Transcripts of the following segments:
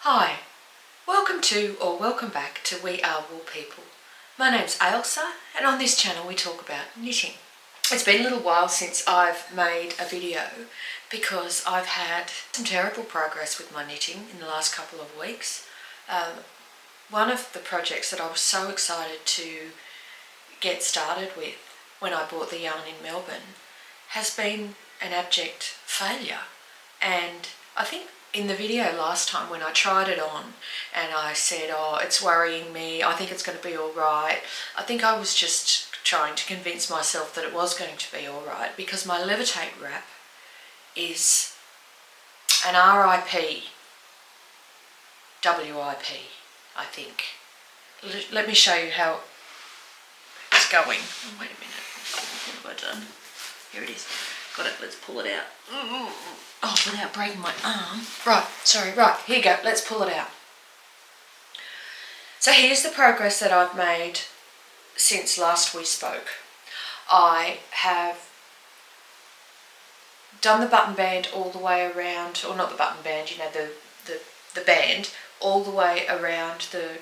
Hi, welcome to or welcome back to We Are Wool People. My name's Ailsa and on this channel we talk about knitting. It's been a little while since I've made a video because I've had some terrible progress with my knitting in the last couple of weeks. One of the projects that I was so excited to get started with when I bought the yarn in Melbourne has been an abject failure, and I think in the video last time when I tried it on and I said, oh, it's worrying me, I think it's going to be all right. I think I was just trying to convince myself that it was going to be all right because my Levitate wrap is an RIP, WIP, I think. Let me show you how it's going. Oh, wait a minute. What have I done? Here it is. Got it, let's pull it out. Oh, without breaking my arm. Right, here you go, let's pull it out. So here's the progress that I've made since last we spoke. I have done the button band all the way around, or not the button band, you know, the band, all the way around the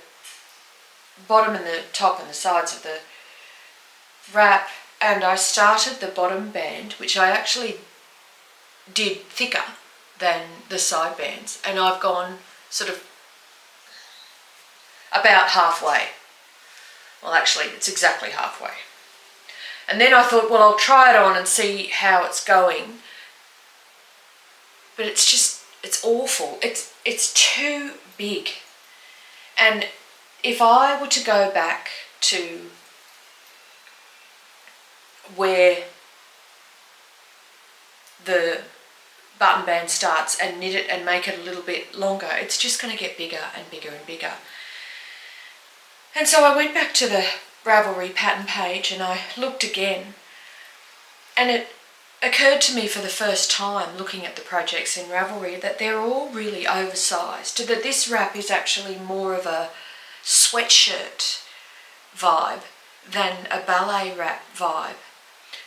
bottom and the top and the sides of the wrap. And I started the bottom band, which I actually did thicker than the side bands, and I've gone sort of about halfway. Well, actually, it's exactly halfway. And then I thought, well, I'll try it on and see how it's going. But it's awful. It's too big. And if I were to go back to where the button band starts and knit it and make it a little bit longer, it's just going to get bigger and bigger and bigger. And so I went back to the Ravelry pattern page and I looked again, and it occurred to me for the first time looking at the projects in Ravelry that they're all really oversized, that this wrap is actually more of a sweatshirt vibe than a ballet wrap vibe.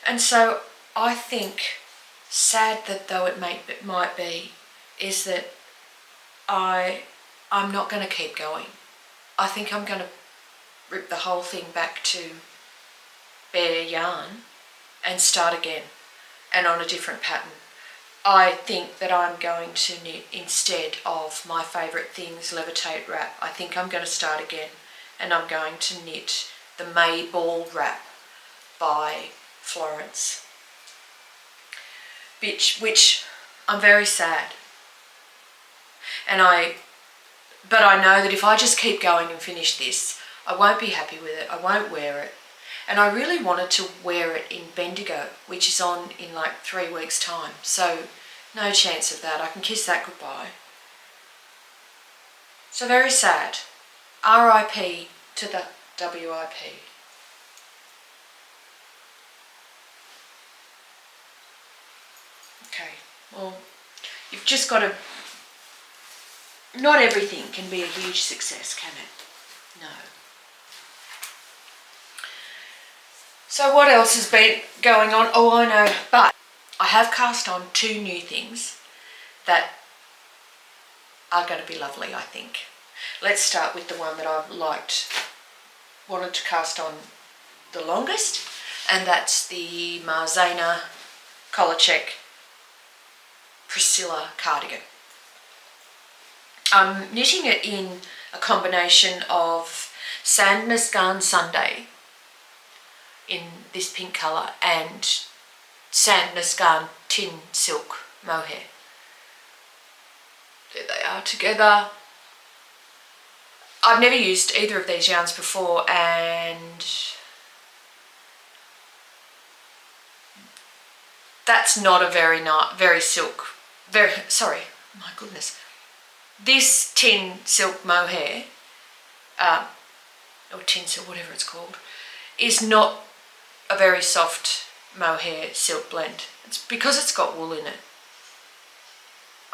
And so I think, sad that though it might be, is that I'm not going to keep going. I think I'm going to rip the whole thing back to bare yarn and start again, and on a different pattern. I think that I'm going to knit, instead of my favourite things, Levitate wrap, I think I'm going to start again and I'm going to knit the May Ball wrap by Florence, which I'm very sad. But I know that if I just keep going and finish this, I won't be happy with it, I won't wear it. And I really wanted to wear it in Bendigo, which is on in like 3 weeks' time. So no chance of that, I can kiss that goodbye. So very sad. RIP to the WIP. Okay, well, you've just got to, not everything can be a huge success, can it? No. So what else has been going on? Oh, I know, but I have cast on 2 new things that are going to be lovely, I think. Let's start with the one that I've wanted to cast on the longest, and that's the Marzena Kolaczek Priscilla cardigan. I'm knitting it in a combination of Sandnes Garn Sunday in this pink colour and Sandnes Garn Tin Silk Mohair. There they are together. I've never used either of these yarns before, and that's not a very silk, sorry, my goodness. This tin silk mohair, or tin silk, whatever it's called, is not a very soft mohair silk blend. It's because it's got wool in it.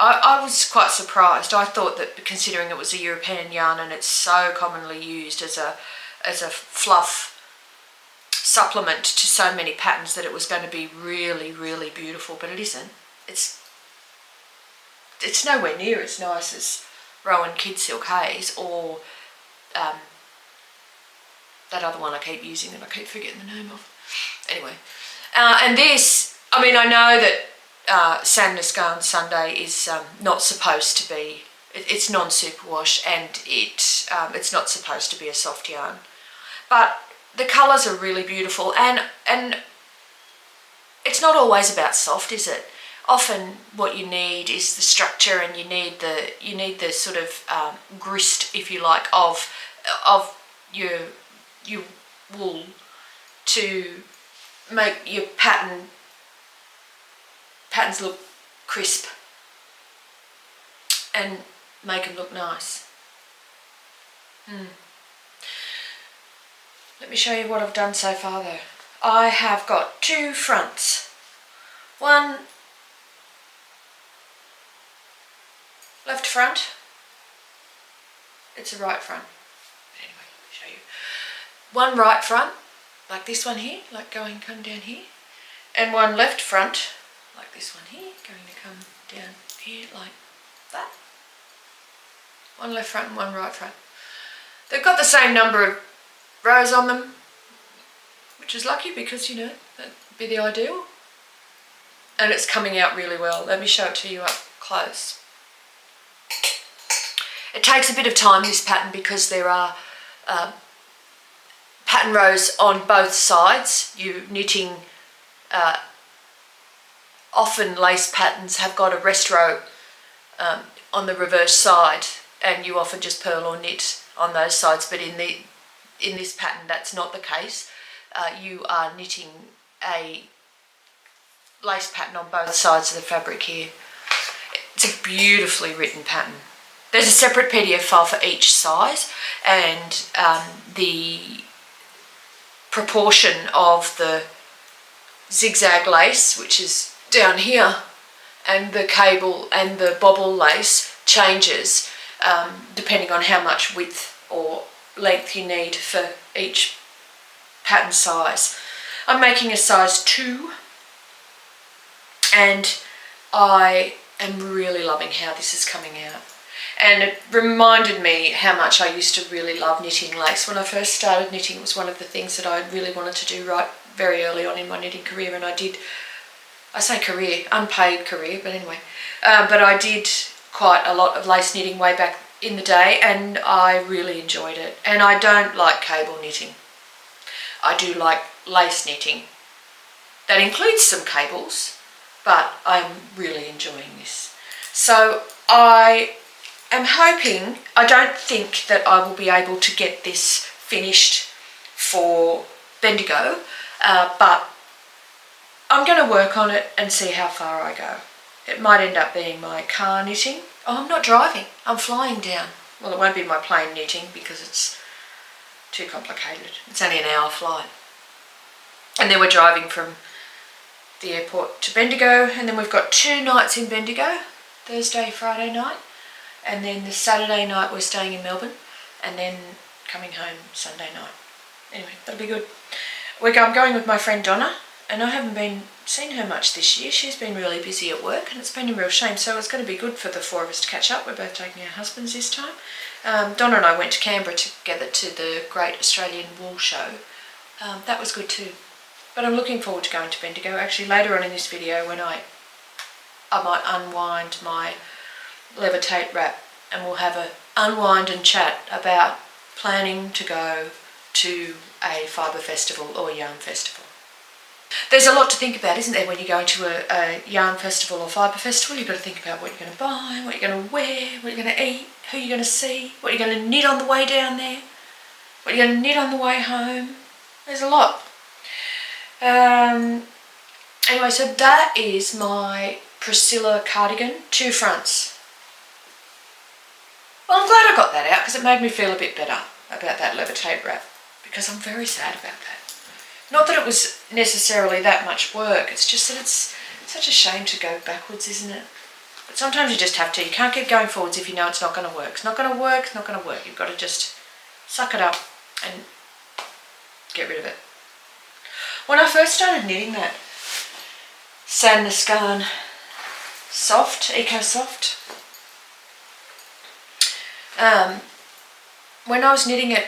I was quite surprised. I thought that, considering it was a European yarn and it's so commonly used as a fluff supplement to so many patterns, that it was going to be really, really beautiful, but it isn't. It's nowhere near as nice as Rowan Kid Silk Haze, or that other one I keep using that I keep forgetting the name of. Anyway, and this, I mean, I know that Sandness Garn Sunday is not supposed to be, it's non-superwash, and it's not supposed to be a soft yarn. But the colours are really beautiful, and it's not always about soft, is it? Often what you need is the structure, and you need the sort of grist, if you like, of your wool to make your patterns look crisp and make them look nice. Let me show you what I've done so far though. I have got 2 fronts. One left front, it's a right front. Anyway, let me show you. One right front, like this one here, like come down here, and one left front, like this one here, going to come down here like that. One left front and one right front. They've got the same number of rows on them, which is lucky because, you know, that'd be the ideal. And it's coming out really well. Let me show it to you up close. It takes a bit of time, this pattern, because there are pattern rows on both sides. You're knitting, often lace patterns have got a rest row on the reverse side, and you often just purl or knit on those sides, but in this pattern that's not the case. You are knitting a lace pattern on both sides of the fabric here. It's a beautifully written pattern. There's a separate PDF file for each size, and the proportion of the zigzag lace, which is down here, and the cable and the bobble lace changes depending on how much width or length you need for each pattern size. I'm making a size 2, and I am really loving how this is coming out. And it reminded me how much I used to really love knitting lace. When I first started knitting, it was one of the things that I really wanted to do right very early on in my knitting career, and I did, I say career, unpaid career, but anyway, but I did quite a lot of lace knitting way back in the day, and I really enjoyed it. And I don't like cable knitting. I do like lace knitting. That includes some cables, but I'm really enjoying this. So I am hoping, I don't think that I will be able to get this finished for Bendigo, but I'm going to work on it and see how far I go. It might end up being my car knitting. Oh, I'm not driving, I'm flying down. Well, it won't be my plane knitting because it's too complicated. It's only an hour flight. And then we're driving from the airport to Bendigo, and then we've got 2 nights in Bendigo, Thursday, Friday night, and then the Saturday night we're staying in Melbourne, and then coming home Sunday night. Anyway, that'll be good. I'm going with my friend Donna, and I haven't been seen her much this year. She's been really busy at work, and it's been a real shame, so it's going to be good for the 4 of us to catch up. We're both taking our husbands this time. Donna and I went to Canberra together to the Great Australian Wool Show. That was good too. But I'm looking forward to going to Bendigo. Actually, later on in this video, when I might unwind my levitate wrap, and we'll have a unwind and chat about planning to go to a fibre festival or yarn festival. There's a lot to think about, isn't there, when you're going to a yarn festival or fibre festival? You've got to think about what you're going to buy, what you're going to wear, what you're going to eat, who you're going to see, what you're going to knit on the way down there, what you're going to knit on the way home. There's a lot. Anyway, so that is my Priscilla cardigan, 2 fronts. Well, I'm glad I got that out because it made me feel a bit better about that levitate wrap, because I'm very sad about that. Not that it was necessarily that much work, it's just that it's such a shame to go backwards, isn't it? But sometimes you just have to. You can't keep going forwards if you know it's not going to work. It's not going to work, it's not going to work. You've got to just suck it up and get rid of it. When I first started knitting that Sandness Garn Soft, Eco Soft, when I was knitting it,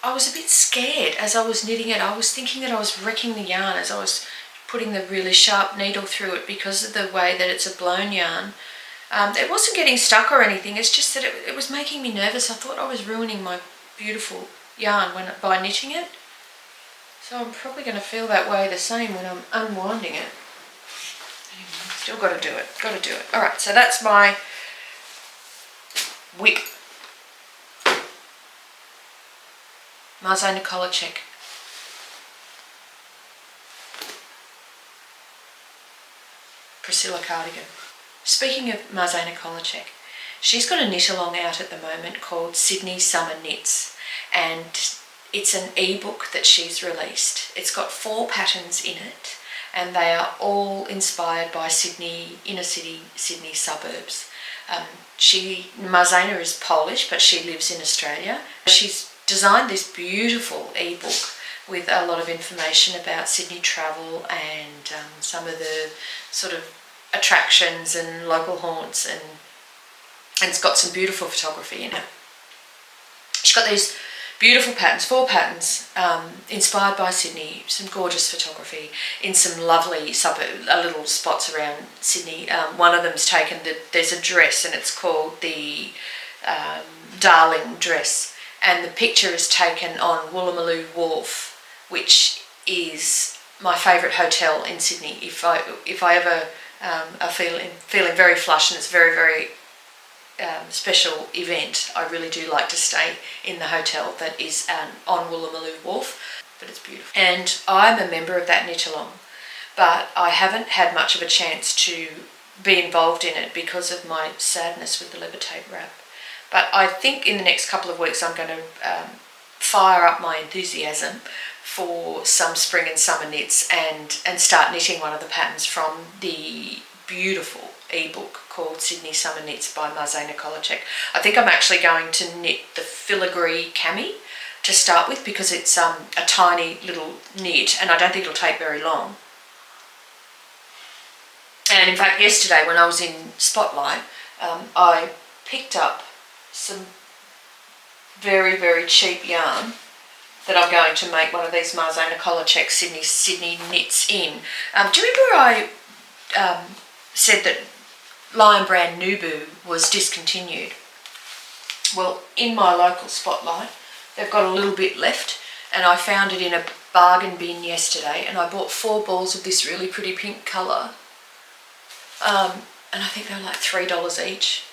I was a bit scared as I was knitting it. I was thinking that I was wrecking the yarn as I was putting the really sharp needle through it because of the way that it's a blown yarn. It wasn't getting stuck or anything, it's just that it was making me nervous. I thought I was ruining my beautiful yarn by knitting it. So I'm probably going to feel that way the same when I'm unwinding it. Anyway, still got to do it, Alright, so that's my WIP. Marzena Kolaczek. Priscilla cardigan. Speaking of Marzena Kolaczek, she's got a knit along out at the moment called Sydney Summer Knits, and it's an ebook that she's released. It's got 4 patterns in it, and they are all inspired by Sydney, inner city Sydney suburbs. Marzena is Polish, but she lives in Australia. She's designed this beautiful ebook with a lot of information about Sydney travel and some of the sort of attractions and local haunts, and it's got some beautiful photography in it. She's got these beautiful patterns, 4 patterns, inspired by Sydney, some gorgeous photography in some lovely little spots around Sydney. One of them's taken, there's a dress and it's called the Darling Dress, and the picture is taken on Woolloomooloo Wharf, which is my favourite hotel in Sydney. If I ever are feeling very flush and it's a very, very special event, I really do like to stay in the hotel that is on Woolloomooloo Wharf, but it's beautiful. And I'm a member of that knit along, but I haven't had much of a chance to be involved in it because of my sadness with the leather tape wrap. But I think in the next couple of weeks I'm going to fire up my enthusiasm for some spring and summer knits and start knitting one of the patterns from the beautiful ebook called Sydney Summer Knits by Marzena Kolaczek. I think I'm actually going to knit the filigree cami to start with because it's a tiny little knit and I don't think it'll take very long. And in fact yesterday when I was in Spotlight, I picked up some very, very cheap yarn that I'm going to make one of these Marzena Kolaczek Sydney knits in. Do you remember I said that Lion Brand Nubu was discontinued? Well, in my local Spotlight, they've got a little bit left, and I found it in a bargain bin yesterday, and I bought 4 balls of this really pretty pink colour, and I think they were like $3 each.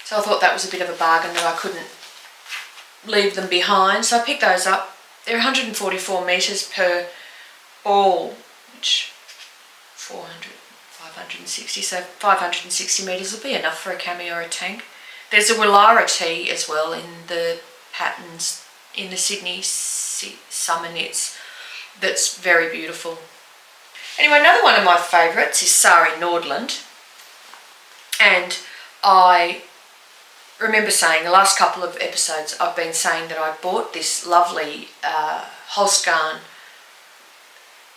So I thought that was a bit of a bargain that I couldn't leave them behind. So I picked those up. They're 144 metres per ball, which 560, so 560 metres will be enough for a cami or a tank. There's a Willara tee as well in the patterns in the Sydney Summer Knits that's very beautiful. Anyway, another one of my favourites is Sari Nordlund, and I remember saying the last couple of episodes I've been saying that I bought this lovely Holstgarn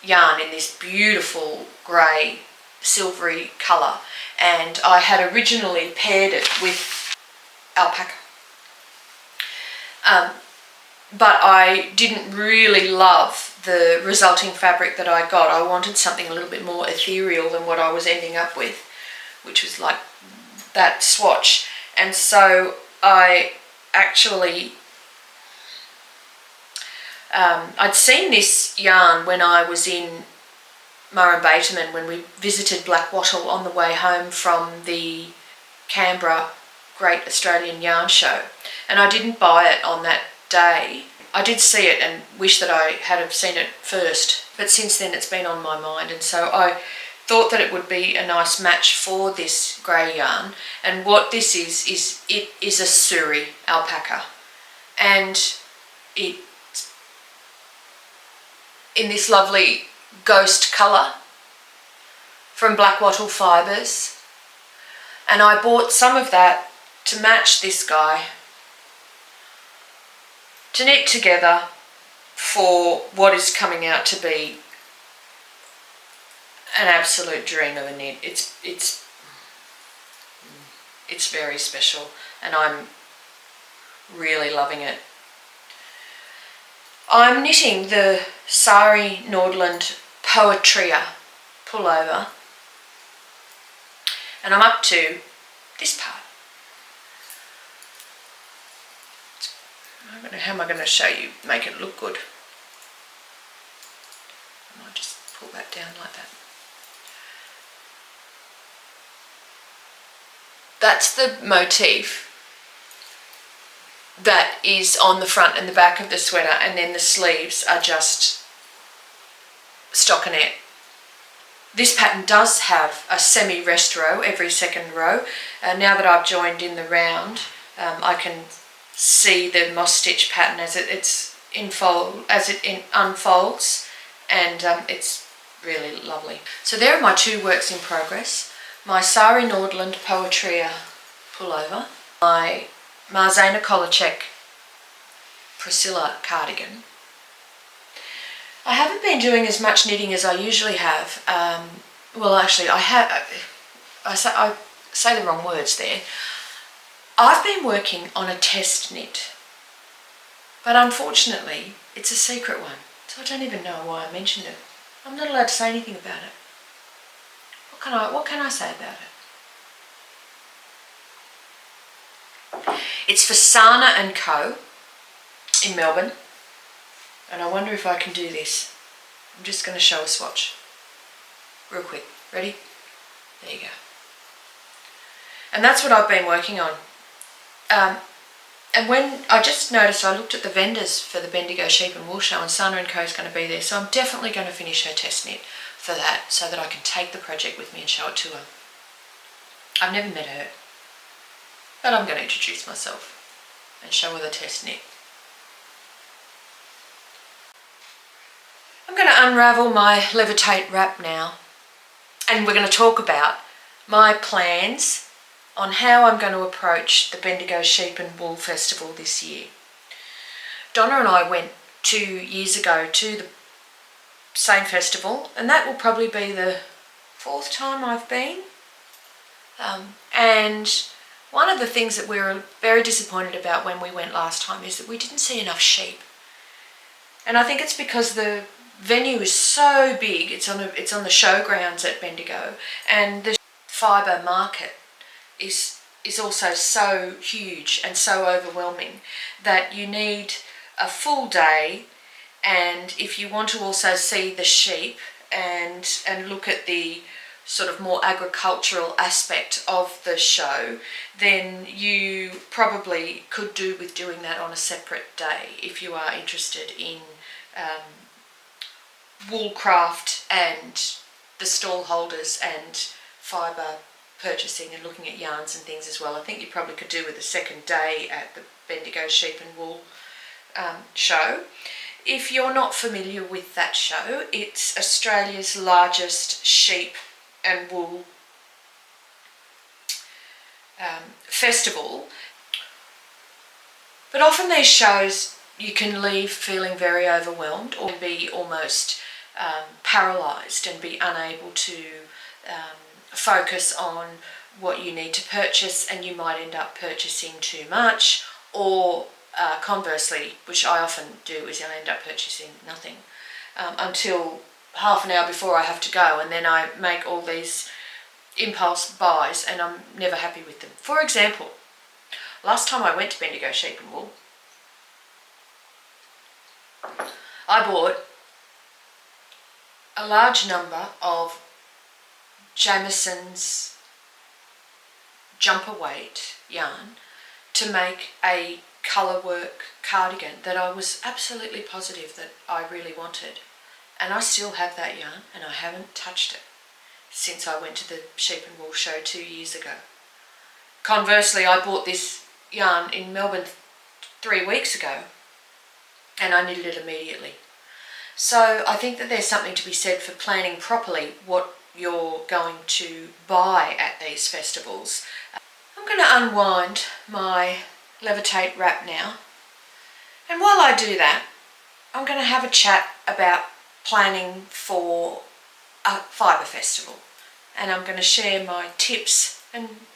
yarn in this beautiful grey silvery colour, and I had originally paired it with alpaca, but I didn't really love the resulting fabric that I got. I wanted something a little bit more ethereal than what I was ending up with, which was like that swatch. And so I actually, I'd seen this yarn when I was in Murrumbateman when we visited Black Wattle on the way home from the Canberra Great Australian Yarn Show, and I didn't buy it on that day. I did see it and wish that I had have seen it first, but since then it's been on my mind, and so I thought that it would be a nice match for this grey yarn. And what this is it is a Suri alpaca, and it's in this lovely ghost colour from Black Wattle Fibres, and I bought some of that to match this guy to knit together for what is coming out to be an absolute dream of a knit. It's It's very special and I'm really loving it. I'm knitting the Sari Nordlund Poetria pullover and I'm up to this part. How am I going to show you, make it look good? I might just pull that down like that. That's the motif that is on the front and the back of the sweater, and then the sleeves are just stockinette. This pattern does have a semi-rest row every second row. Now that I've joined in the round, I can see the moss stitch pattern as it unfolds, and it's really lovely. So there are my two works in progress. My Sari Nordlund Poetria pullover, my Marzena Kolaczek Priscilla cardigan. I haven't been doing as much knitting as I usually have. Well, actually, I say the wrong words there. I've been working on a test knit, but unfortunately, it's a secret one, so I don't even know why I mentioned it. I'm not allowed to say anything about it. What can I say about it? It's for Sana & Co. in Melbourne, and I wonder if I can do this. I'm just going to show a swatch real quick. Ready? There you go. And that's what I've been working on. And when I just noticed, I looked at the vendors for the Bendigo Sheep and Wool Show, and Sana & Co is going to be there, so I'm definitely going to finish her test knit for that, so that I can take the project with me and show it to her. I've never met her, but I'm going to introduce myself and show her the test knit. I'm going to unravel my Levitate wrap now, and we're going to talk about my plans on how I'm going to approach the Bendigo Sheep and Wool Festival this year. Donna and I went 2 years ago to the same festival, and that will probably be the 4th time I've been. And one of the things that we were very disappointed about when we went last time is that we didn't see enough sheep. And I think it's because the venue is so big. It's on the showgrounds at Bendigo, and the fibre market is also so huge and so overwhelming that you need a full day. And if you want to also see the sheep and look at the sort of more agricultural aspect of the show, then you probably could do with doing that on a separate day if you are interested in wool craft and the stall holders and fibre purchasing and looking at yarns and things as well. I think you probably could do with a second day at the Bendigo Sheep and Wool show. If you're not familiar with that show, it's Australia's largest sheep and wool festival. But often these shows you can leave feeling very overwhelmed or be almost paralysed and be unable to focus on what you need to purchase, and you might end up purchasing too much, or conversely, which I often do, is I end up purchasing nothing until half an hour before I have to go, and then I make all these impulse buys and I'm never happy with them. For example, last time I went to Bendigo Sheep and Wool, I bought a large number of Jamieson's jumper weight yarn to make a colour work cardigan that I was absolutely positive that I really wanted, and I still have that yarn and I haven't touched it since I went to the Sheep and Wool show 2 years ago. Conversely, I bought this yarn in Melbourne 3 weeks ago and I knitted it immediately. So I think that there's something to be said for planning properly what you're going to buy at these festivals. I'm going to unwind my Levitate wrap now, and while I do that, I'm going to have a chat about planning for a fibre festival, and I'm going to share my tips and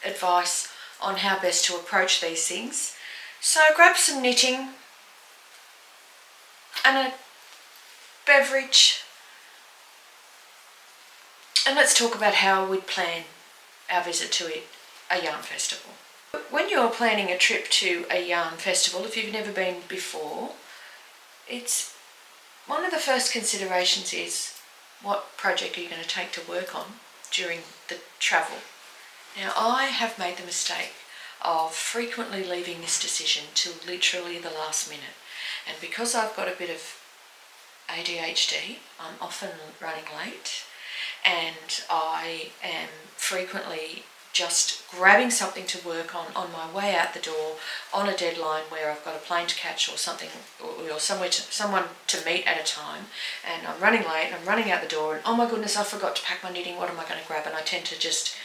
advice on how best to approach these things. So grab some knitting and a beverage, and let's talk about how we'd plan our visit to a yarn festival. When you're planning a trip to a yarn festival, if you've never been before, it's one of the first considerations is what project are you going to take to work on during the travel. Now, I have made the mistake of frequently leaving this decision till literally the last minute, and because I've got a bit of ADHD, I'm often running late, and I am frequently just grabbing something to work on my way out the door on a deadline where I've got a plane to catch or something, or someone to meet at a time, and I'm running late, I'm running out the door, and oh my goodness, I forgot to pack my knitting, what am I going to grab? And I tend to just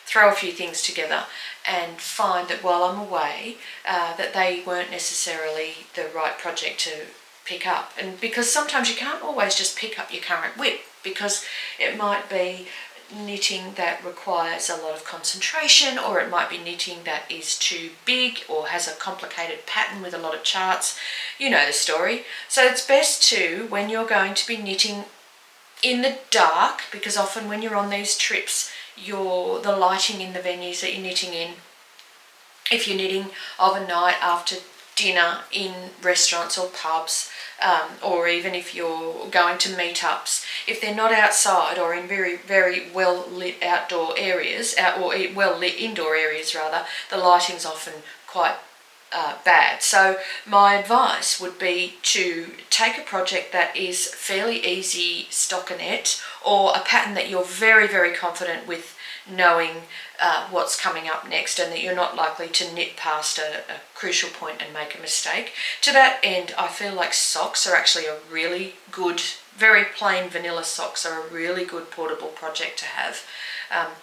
throw a few things together and find that while I'm away, that they weren't necessarily the right project to pick up. And because sometimes you can't always just pick up your current WIP, because it might be knitting that requires a lot of concentration, or it might be knitting that is too big or has a complicated pattern with a lot of charts. You know the story. So it's best to, when you're going to be knitting in the dark, because often when you're on these trips, the lighting in the venues that you're knitting in, if you're knitting of a night after dinner in restaurants or pubs, or even if you're going to meetups, if they're not outside or in very, very well lit outdoor areas, or well lit indoor areas rather, the lighting's often quite bad. So my advice would be to take a project that is fairly easy stockinette, or a pattern that you're very, very confident with knowing what's coming up next, and that you're not likely to knit past a crucial point and make a mistake. To that end, I feel like socks are actually a really good, very plain vanilla socks are a really good portable project to have,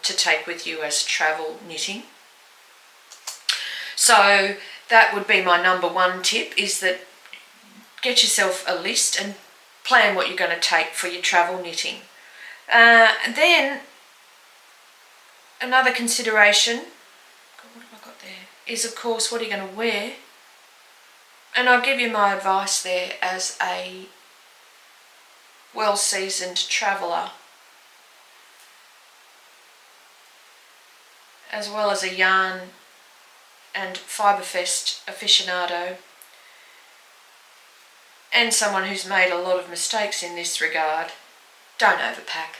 to take with you as travel knitting. So that would be my number one tip, is that get yourself a list and plan what you're going to take for your travel knitting. And then another consideration, what have I got there, is of course what are you going to wear. And I'll give you my advice there as a well-seasoned traveller, as well as a yarn and Fiberfest aficionado, and someone who's made a lot of mistakes in this regard. Don't overpack.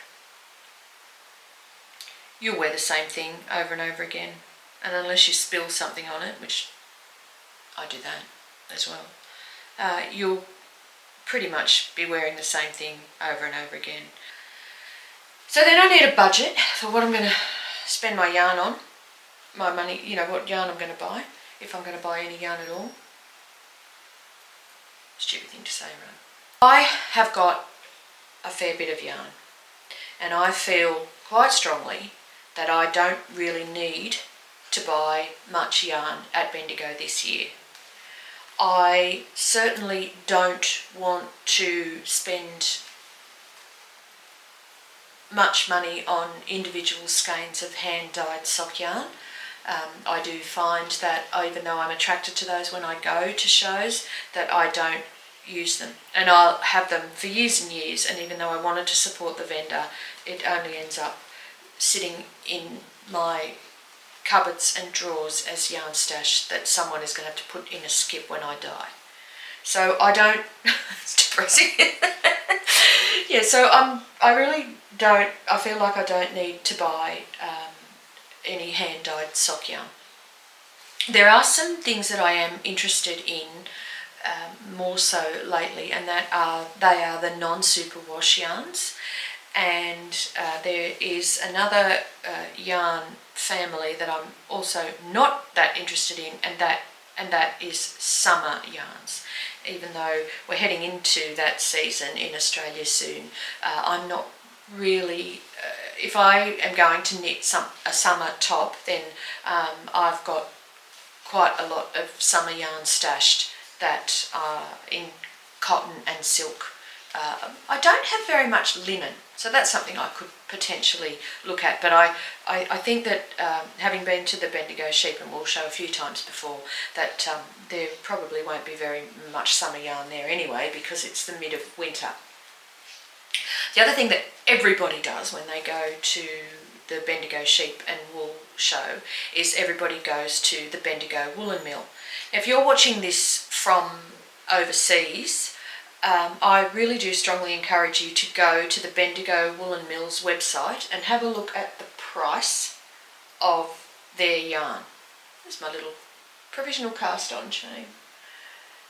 You'll wear the same thing over and over again, and unless you spill something on it, which I do that as well, you'll pretty much be wearing the same thing over and over again. So then I need a budget for what I'm going to spend my yarn on, my money, you know, what yarn I'm going to buy, if I'm going to buy any yarn at all. Stupid thing to say, right? I have got a fair bit of yarn, and I feel quite strongly that I don't really need to buy much yarn at Bendigo this year. I certainly don't want to spend much money on individual skeins of hand-dyed sock yarn. I do find that even though I'm attracted to those when I go to shows, that I don't use them, and I'll have them for years and years, and even though I wanted to support the vendor, it only ends up sitting in my cupboards and drawers as yarn stash that someone is going to have to put in a skip when I die. So I don't, it's depressing. Yeah, so I really don't, I feel like I don't need to buy any hand-dyed sock yarn. There are some things that I am interested in more so lately, and they are the non-superwash yarns. And there is another yarn family that I'm also not that interested in, and that is summer yarns. Even though we're heading into that season in Australia soon, I'm not really, if I am going to knit a summer top, then I've got quite a lot of summer yarn stashed that are in cotton and silk, I don't have very much linen, so that's something I could potentially look at, but I think that having been to the Bendigo Sheep and Wool Show a few times before, that there probably won't be very much summer yarn there anyway, because it's the mid of winter. The other thing that everybody does when they go to the Bendigo Sheep and Wool Show is everybody goes to the Bendigo Woolen Mill. Now, if you're watching this from overseas, I really do strongly encourage you to go to the Bendigo Woolen Mill's website and have a look at the price of their yarn. There's my little provisional cast on chain.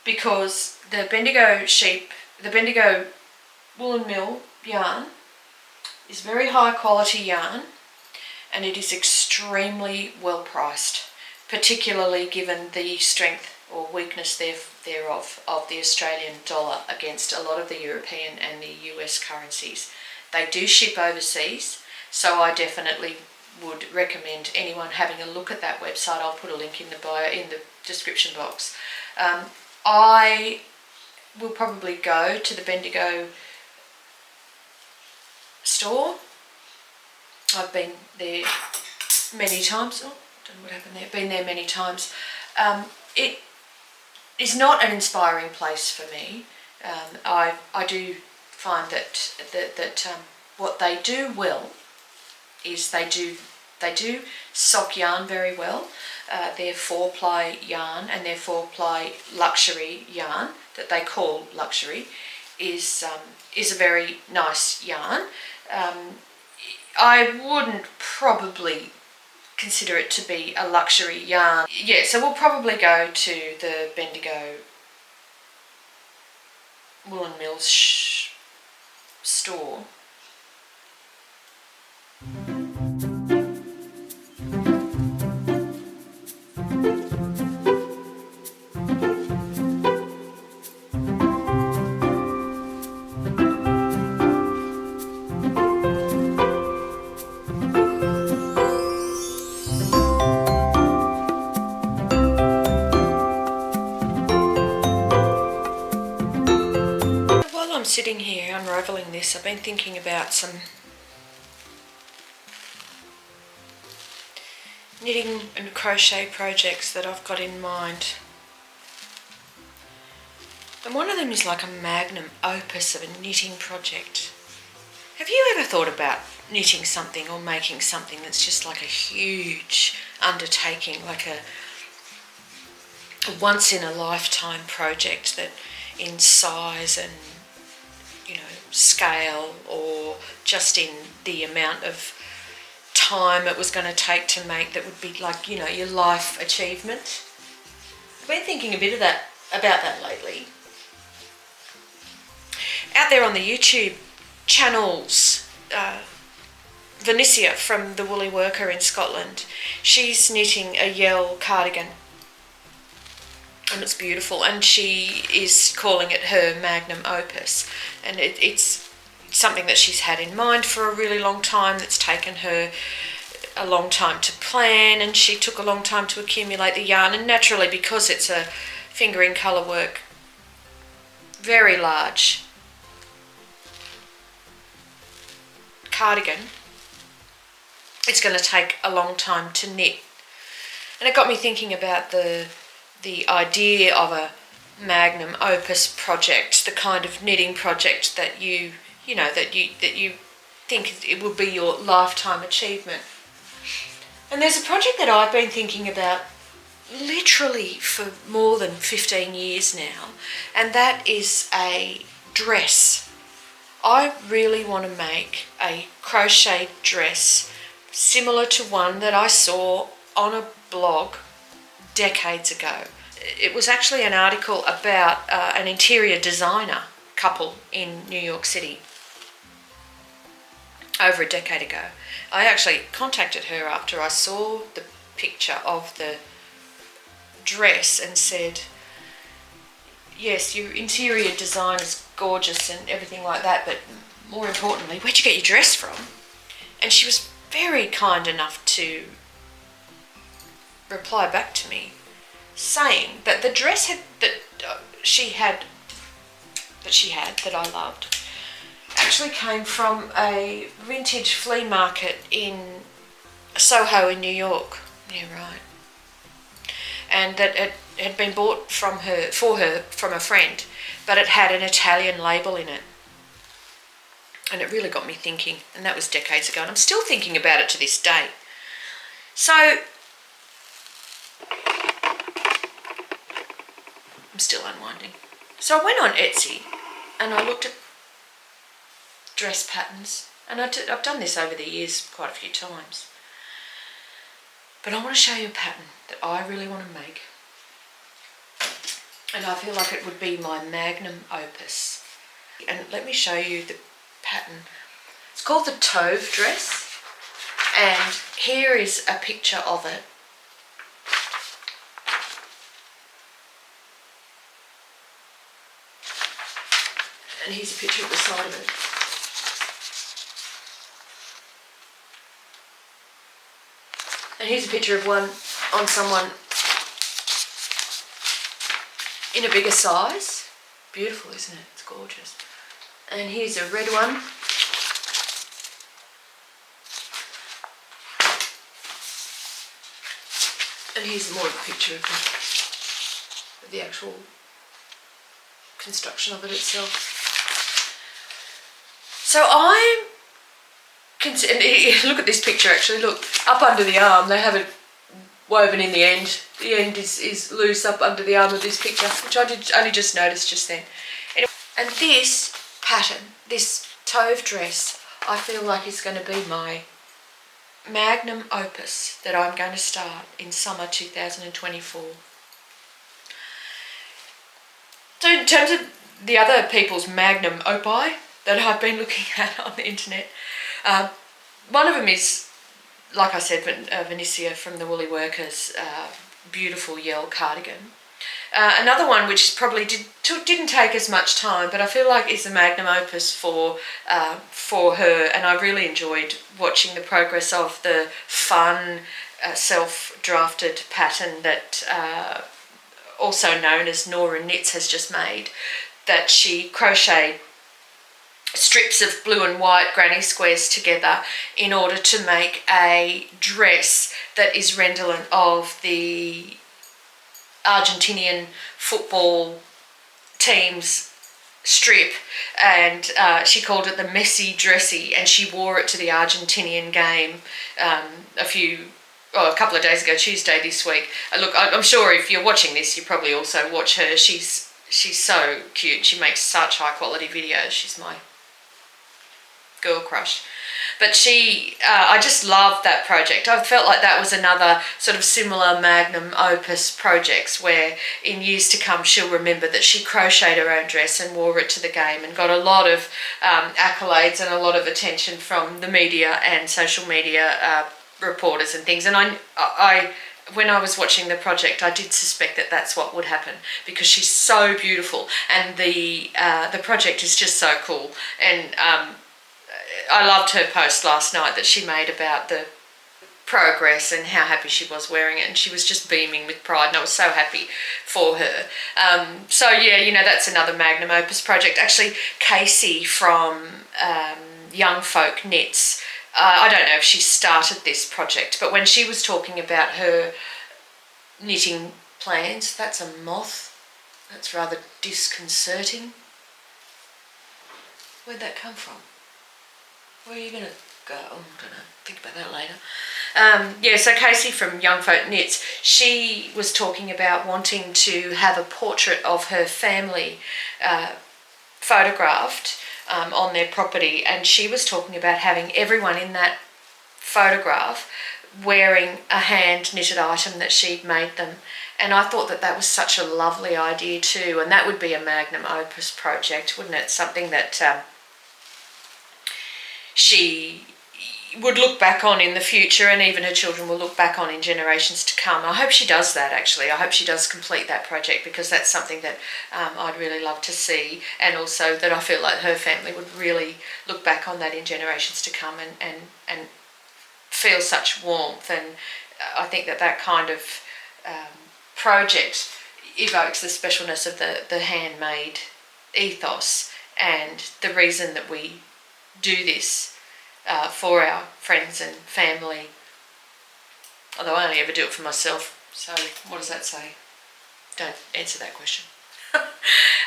Because the Bendigo Woolen Mill yarn is very high quality yarn, and it is extremely well priced, particularly given the strength or weakness thereof of the Australian dollar against a lot of the European and the US currencies. They do ship overseas, so I definitely would recommend anyone having a look at that website. I'll put a link in the bio, in the description box. I will probably go to the Bendigo store. I've been there many times. Oh, I don't know what happened there. Been there many times. It is not an inspiring place for me. I do find that what they do well is they do sock yarn very well. Their 4-ply yarn and their 4-ply luxury yarn that they call luxury is a very nice yarn. I wouldn't probably consider it to be a luxury yarn. Yeah, so we'll probably go to the Bendigo Woolen Mills store. Sitting here unravelling this, I've been thinking about some knitting and crochet projects that I've got in mind. And one of them is like a magnum opus of a knitting project. Have you ever thought about knitting something or making something that's just like a huge undertaking, like a once in a lifetime project that in size and scale, or just in the amount of time it was going to take to make, that would be like, your life achievement? I've been thinking a bit about that lately. Out there on the YouTube channels, Vanessa from The Woolly Worker in Scotland, she's knitting a Yell cardigan, and it's beautiful, and she is calling it her Magnum Opus, and it's something that she's had in mind for a really long time, that's taken her a long time to plan, and she took a long time to accumulate the yarn, and naturally, because it's a fingering colour work, very large cardigan, it's going to take a long time to knit. And it got me thinking about the idea of a Magnum Opus project, the kind of knitting project that you think it will be your lifetime achievement. And there's a project that I've been thinking about literally for more than 15 years now, and that is a dress. I really want to make a crocheted dress similar to one that I saw on a blog decades ago. It was actually an article about an interior designer couple in New York City over a decade ago. I actually contacted her after I saw the picture of the dress and said, yes, your interior design is gorgeous and everything like that, but more importantly, where'd you get your dress from? And she was very kind enough to reply back to me saying that the dress she had that she had that I loved actually came from a vintage flea market in Soho in New York. Yeah, right. And that it had been bought for her from a friend, but it had an Italian label in it. And it really got me thinking, and that was decades ago, and I'm still thinking about it to this day. So I'm still unwinding. So I went on Etsy and I looked at dress patterns, and I've done this over the years quite a few times. But I want to show you a pattern that I really want to make. And I feel like it would be my Magnum Opus. And let me show you the pattern. It's called the Tove dress. And here is a picture of it. And here's a picture of the side of it. And here's a picture of one on someone in a bigger size. Beautiful, isn't it? It's gorgeous. And here's a red one. And here's more of a picture of the actual construction of it itself. So I'm look at this picture actually, look, up under the arm, they have it woven in the end. The end is loose up under the arm of this picture, which I did only just notice just then. Anyway, and this pattern, this Tove dress, I feel like is going to be my Magnum Opus that I'm going to start in summer 2024. So in terms of the other people's Magnum Opus that I've been looking at on the internet, one of them is, like I said, Vinicia from the Woolly Workers, beautiful yellow cardigan. Another one which probably didn't take as much time, but I feel like is the Magnum Opus for her, and I really enjoyed watching the progress of the fun self-drafted pattern that also known as Nora Knits has just made, that she crocheted strips of blue and white granny squares together in order to make a dress that is redolent of the Argentinian football team's strip, and she called it the Messi Dressy, and she wore it to the Argentinian game a couple of days ago, Tuesday this week. Look, I'm sure if you're watching this, you probably also watch her. She's so cute. She makes such high quality videos. She's my girl crush. But I just loved that project. I felt like that was another sort of similar Magnum Opus projects where in years to come she'll remember that she crocheted her own dress and wore it to the game and got a lot of accolades and a lot of attention from the media and social media reporters and things. And I when I was watching the project, I did suspect that that's what would happen because she's so beautiful, and the project is just so cool. And I loved her post last night that she made about the progress and how happy she was wearing it, and she was just beaming with pride, and I was so happy for her. So yeah, that's another Magnum Opus project. Actually, Casey from Youngfolk Knits, I don't know if she started this project, but when she was talking about her knitting plans, that's a moth. That's rather disconcerting. Where'd that come from? Where are you going to go? Oh, I don't know. Think about that later. So Casey from Youngfolk Knits, she was talking about wanting to have a portrait of her family photographed on their property, and she was talking about having everyone in that photograph wearing a hand-knitted item that she'd made them. And I thought that was such a lovely idea too, and that would be a Magnum Opus project, wouldn't it? Something that she would look back on in the future, and even her children will look back on in generations to come. I hope she does that, actually. I hope she does complete that project, because that's something that I'd really love to see, and also that I feel like her family would really look back on that in generations to come and feel such warmth. And I think that kind of project evokes the specialness of the handmade ethos and the reason that we do this for our friends and family. Although I only ever do it for myself, so what does that say? Don't answer that question.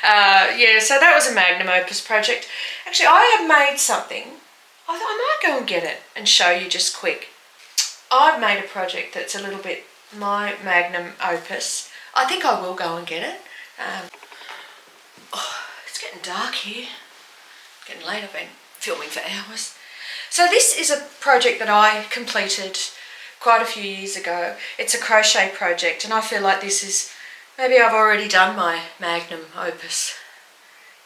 Yeah, so that was a Magnum Opus project. Actually, I have made something. I thought I might go and get it and show you just quick. I've made a project that's a little bit my Magnum Opus. I think I will go and get it. It's getting dark here. It's getting late. I've been filming for hours. So this is a project that I completed quite a few years ago. It's a crochet project, and I feel like this is, maybe I've already done my Magnum Opus.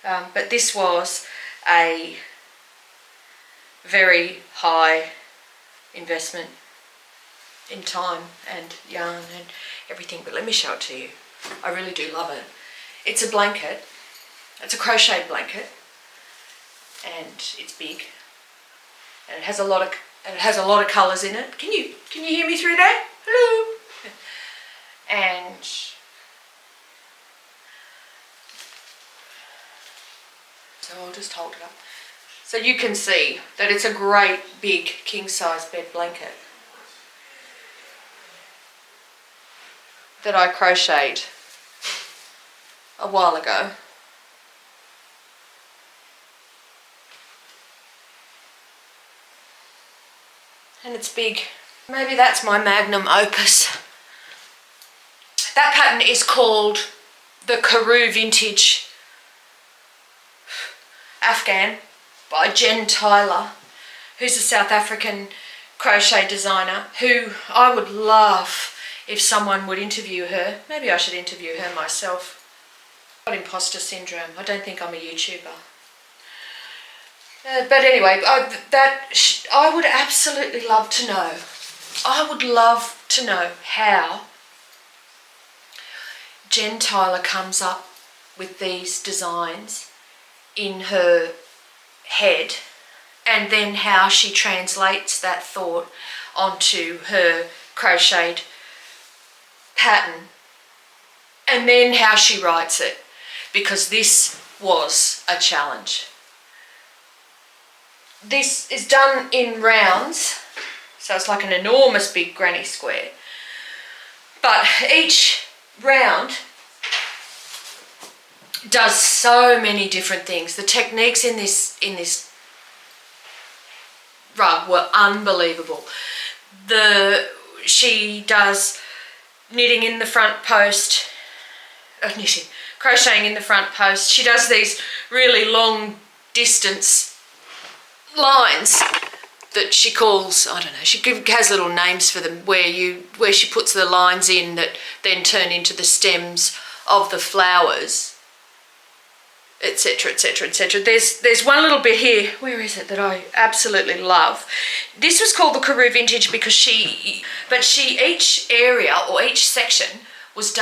But this was a very high investment in time and yarn and everything, but let me show it to you. I really do love it. It's a blanket. It's a crochet blanket, and it's big, and it has a lot of colours in it. Can you hear me through there? Hello. And so I'll just hold it up so you can see that it's a great big king-size bed blanket that I crocheted a while ago. And it's big. Maybe that's my Magnum Opus. That pattern is called the Karoo Vintage Afghan by Jen Tyler, who's a South African crochet designer who I would love if someone would interview her. Maybe I should interview her myself. I've got imposter syndrome. I don't think I'm a YouTuber. But anyway, I would absolutely love to know. I would love to know how Jen Tyler comes up with these designs in her head, and then how she translates that thought onto her crocheted pattern, and then how she writes it, because this was a challenge. This is done in rounds, so it's like an enormous big granny square, but each round does so many different things. The techniques in this rug were unbelievable. She does knitting in the front post, crocheting in the front post. She does these really long distance lines that she calls, I don't know, she has little names for them, where she puts the lines in that then turn into the stems of the flowers, etc, etc, etc. There's one little bit here, where is it, that I absolutely love. This was called the Karoo Vintage because each area or each section was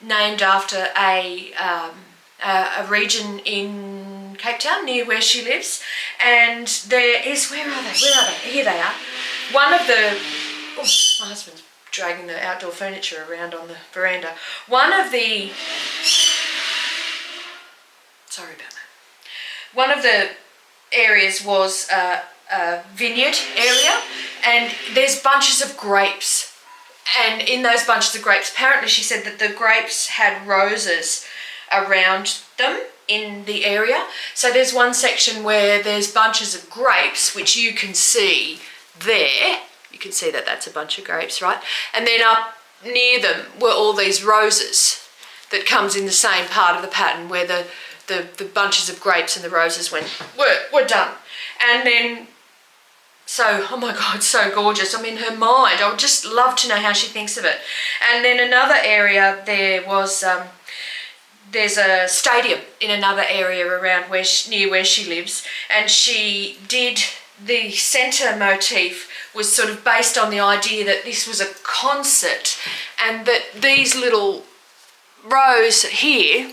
named after a region in Cape Town, near where she lives. And there is, where are they? Here they are. One of the, my husband's dragging the outdoor furniture around on the veranda. One of the areas was a vineyard area, and there's bunches of grapes. And in those bunches of grapes, apparently she said that the grapes had roses around them in the area. So there's one section where there's bunches of grapes, which you can see there. You can see that that's a bunch of grapes, right? And then up near them were all these roses that comes in the same part of the pattern where the bunches of grapes and the roses were done. And then, so, oh my God, so gorgeous. I mean, her mind, I would just love to know how she thinks of it. And then another area there was, there's a stadium in another area around near where she lives, and she did the centre motif was sort of based on the idea that this was a concert, and that these little rows here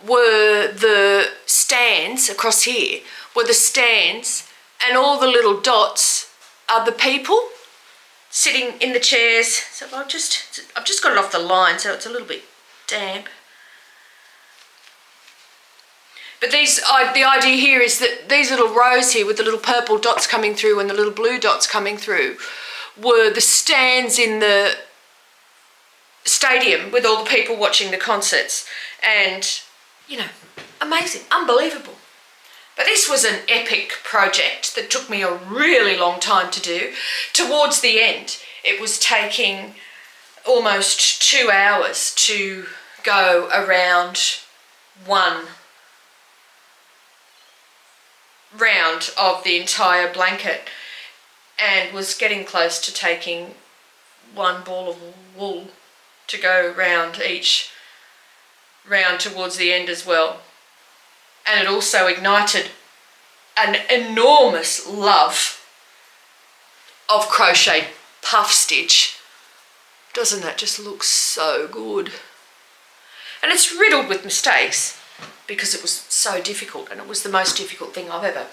were the stands across here, were the stands, and all the little dots are the people sitting in the chairs. So I've just got it off the line, so it's a little bit damp. But the idea here is that these little rows here with the little purple dots coming through and the little blue dots coming through were the stands in the stadium with all the people watching the concerts. And, you know, amazing, unbelievable. But this was an epic project that took me a really long time to do. Towards the end, it was taking almost 2 hours to go around one round of the entire blanket, and was getting close to taking one ball of wool to go round each round towards the end as well. And it also ignited an enormous love of crochet puff stitch. Doesn't that just look so good? And it's riddled with mistakes because it was so difficult, and it was the most difficult thing I've ever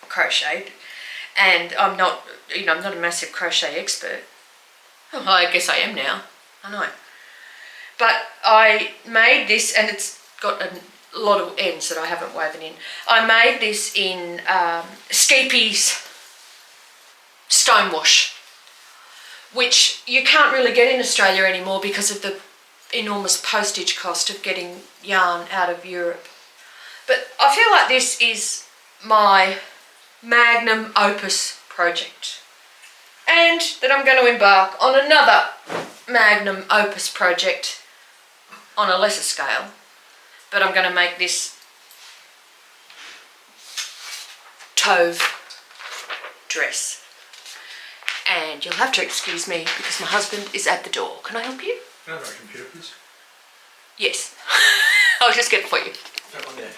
crocheted. And I'm not a massive crochet expert. Well, I guess I am now. I know. But I made this, and it's got a lot of ends that I haven't woven in. I made this in Skeepy's Stonewash, which you can't really get in Australia anymore because of the enormous postage cost of getting yarn out of Europe. But I feel like this is my Magnum Opus project, and that I'm going to embark on another Magnum Opus project on a lesser scale, but I'm going to make this Tove dress. And you'll have to excuse me because my husband is at the door. Can I help you? Can I have my computer, please? Yes. I'll just get it for you. That one there.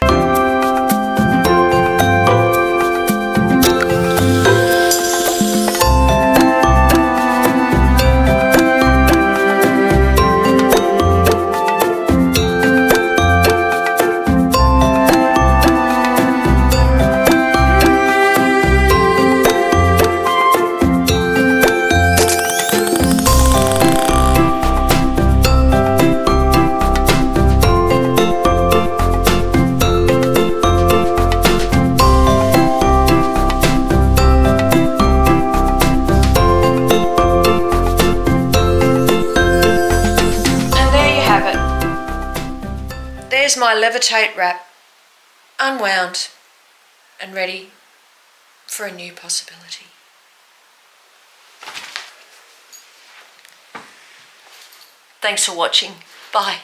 There's my levitate wrap, unwound and ready for a new possibility. Thanks for watching. Bye.